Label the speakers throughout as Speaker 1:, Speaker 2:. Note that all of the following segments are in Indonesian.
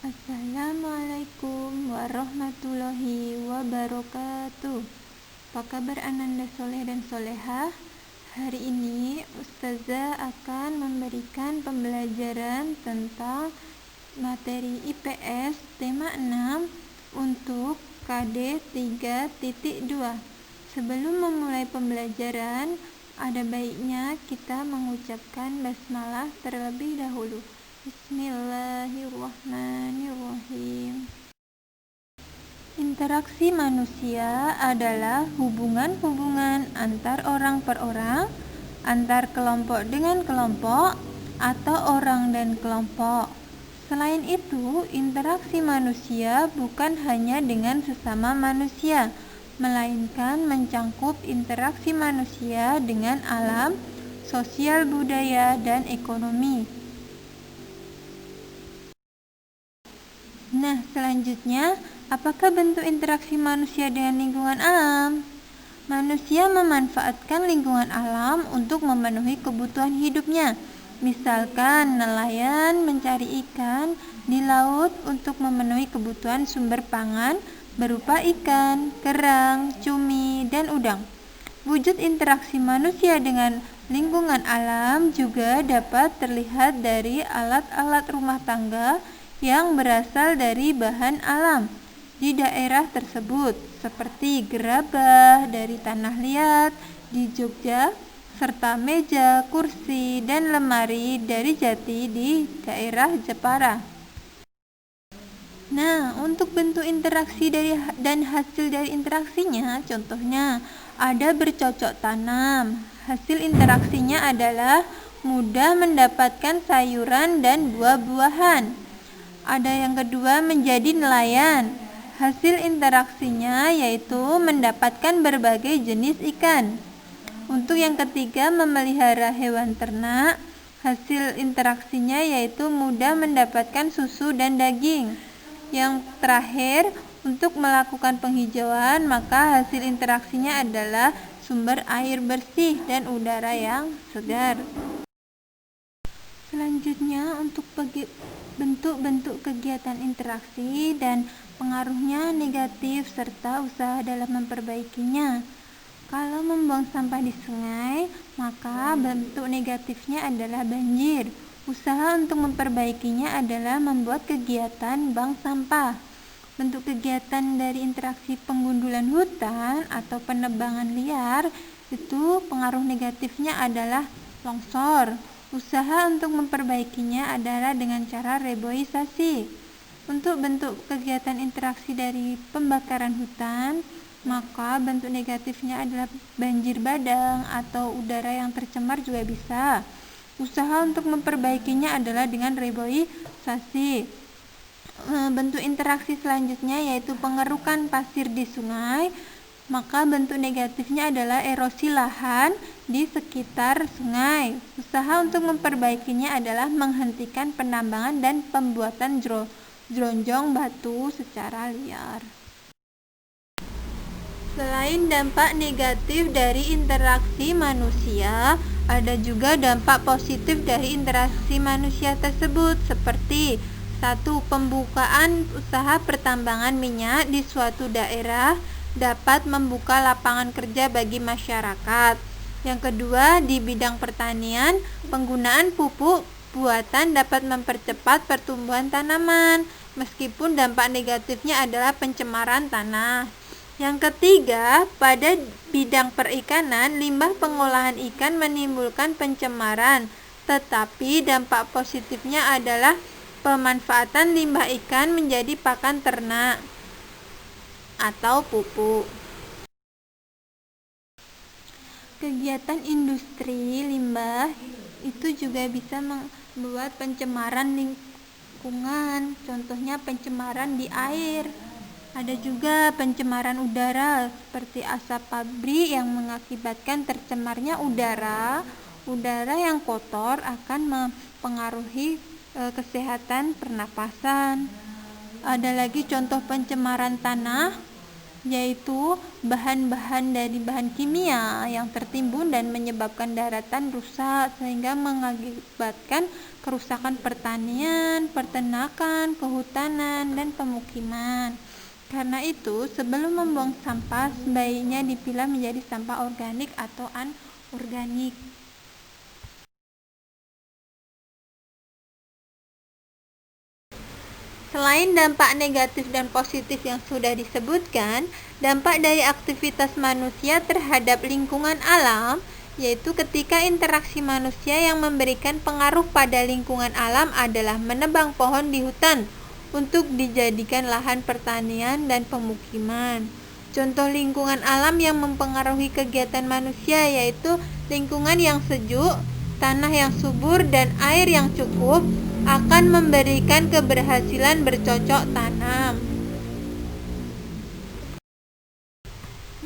Speaker 1: Assalamualaikum warahmatullahi wabarakatuh. Apa kabar Ananda Soleh dan Solehah? Hari ini Ustazah akan memberikan pembelajaran tentang materi IPS tema 6 untuk KD 3.2. Sebelum memulai pembelajaran, ada baiknya kita mengucapkan basmalah terlebih dahulu. Bismillahirrahmanirrahim. Interaksi manusia adalah hubungan-hubungan antar orang per orang, antar kelompok dengan kelompok, atau orang dan kelompok. Selain itu, interaksi manusia bukan hanya dengan sesama manusia, melainkan mencangkup interaksi manusia dengan alam, sosial, budaya, dan ekonomi. Nah, selanjutnya, apakah bentuk interaksi manusia dengan lingkungan alam? Manusia memanfaatkan lingkungan alam untuk memenuhi kebutuhan hidupnya. Misalkan, nelayan mencari ikan di laut untuk memenuhi kebutuhan sumber pangan berupa ikan, kerang, cumi, dan udang. Wujud interaksi manusia dengan lingkungan alam juga dapat terlihat dari alat-alat rumah tangga yang berasal dari bahan alam di daerah tersebut, seperti gerabah dari tanah liat di Jogja, serta meja, kursi, dan lemari dari jati di daerah Jepara. Nah, untuk bentuk interaksi dan hasil dari interaksinya, contohnya ada bercocok tanam. Hasil interaksinya adalah mudah mendapatkan sayuran dan buah-buahan. Ada yang kedua, menjadi nelayan. Hasil interaksinya yaitu mendapatkan berbagai jenis ikan. Untuk yang ketiga, memelihara hewan ternak. Hasil interaksinya yaitu mudah mendapatkan susu dan daging. Yang terakhir, untuk melakukan penghijauan, maka hasil interaksinya adalah sumber air bersih dan udara yang segar. Selanjutnya, untuk bentuk-bentuk kegiatan interaksi dan pengaruhnya negatif serta usaha dalam memperbaikinya. Kalau membuang sampah di sungai, maka bentuk negatifnya adalah banjir. Usaha untuk memperbaikinya adalah membuat kegiatan bank sampah. Bentuk kegiatan dari interaksi penggundulan hutan atau penebangan liar, itu pengaruh negatifnya adalah longsor. Usaha untuk memperbaikinya adalah dengan cara reboisasi. Untuk bentuk kegiatan interaksi dari pembakaran hutan, maka bentuk negatifnya adalah banjir bandang atau udara yang tercemar juga bisa. Usaha untuk memperbaikinya adalah dengan reboisasi. Bentuk interaksi selanjutnya yaitu pengerukan pasir di sungai, maka bentuk negatifnya adalah erosi lahan di sekitar sungai. Usaha untuk memperbaikinya adalah menghentikan penambangan dan pembuatan jeronjong batu secara liar. Selain dampak negatif dari interaksi manusia, ada juga dampak positif dari interaksi manusia tersebut, seperti 1. Pembukaan usaha pertambangan minyak di suatu daerah dapat membuka lapangan kerja bagi masyarakat. Yang kedua, di bidang pertanian, penggunaan pupuk buatan dapat mempercepat pertumbuhan tanaman, meskipun dampak negatifnya adalah pencemaran tanah. Yang ketiga, pada bidang perikanan, limbah pengolahan ikan menimbulkan pencemaran, tetapi dampak positifnya adalah pemanfaatan limbah ikan menjadi pakan ternak atau pupuk. Kegiatan industri limbah itu juga bisa membuat pencemaran lingkungan, contohnya pencemaran di air. Ada juga pencemaran udara seperti asap pabrik yang mengakibatkan tercemarnya udara. Udara yang kotor akan mempengaruhi kesehatan pernapasan. Ada lagi contoh pencemaran tanah yaitu bahan-bahan dari bahan kimia yang tertimbun dan menyebabkan daratan rusak sehingga mengakibatkan kerusakan pertanian, peternakan, kehutanan, dan pemukiman. Karena itu, sebelum membuang sampah, sebaiknya dipilah menjadi sampah organik atau anorganik. Selain dampak negatif dan positif yang sudah disebutkan, dampak dari aktivitas manusia terhadap lingkungan alam, yaitu ketika interaksi manusia yang memberikan pengaruh pada lingkungan alam adalah menebang pohon di hutan untuk dijadikan lahan pertanian dan pemukiman. Contoh lingkungan alam yang mempengaruhi kegiatan manusia yaitu lingkungan yang sejuk, tanah yang subur, dan air yang cukup akan memberikan keberhasilan bercocok tanam.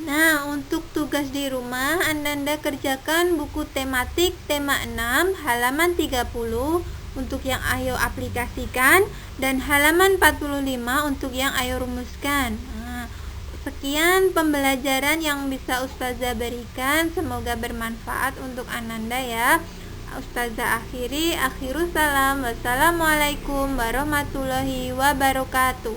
Speaker 1: Nah, untuk tugas di rumah, Anda kerjakan buku tematik tema 6 halaman 30 untuk yang ayo aplikasikan dan halaman 45 untuk yang ayo rumuskan. Nah, sekian pembelajaran yang bisa Ustazah berikan, semoga bermanfaat untuk Ananda ya. Ustazah akhirus salam. Wassalamualaikum warahmatullahi wabarakatuh.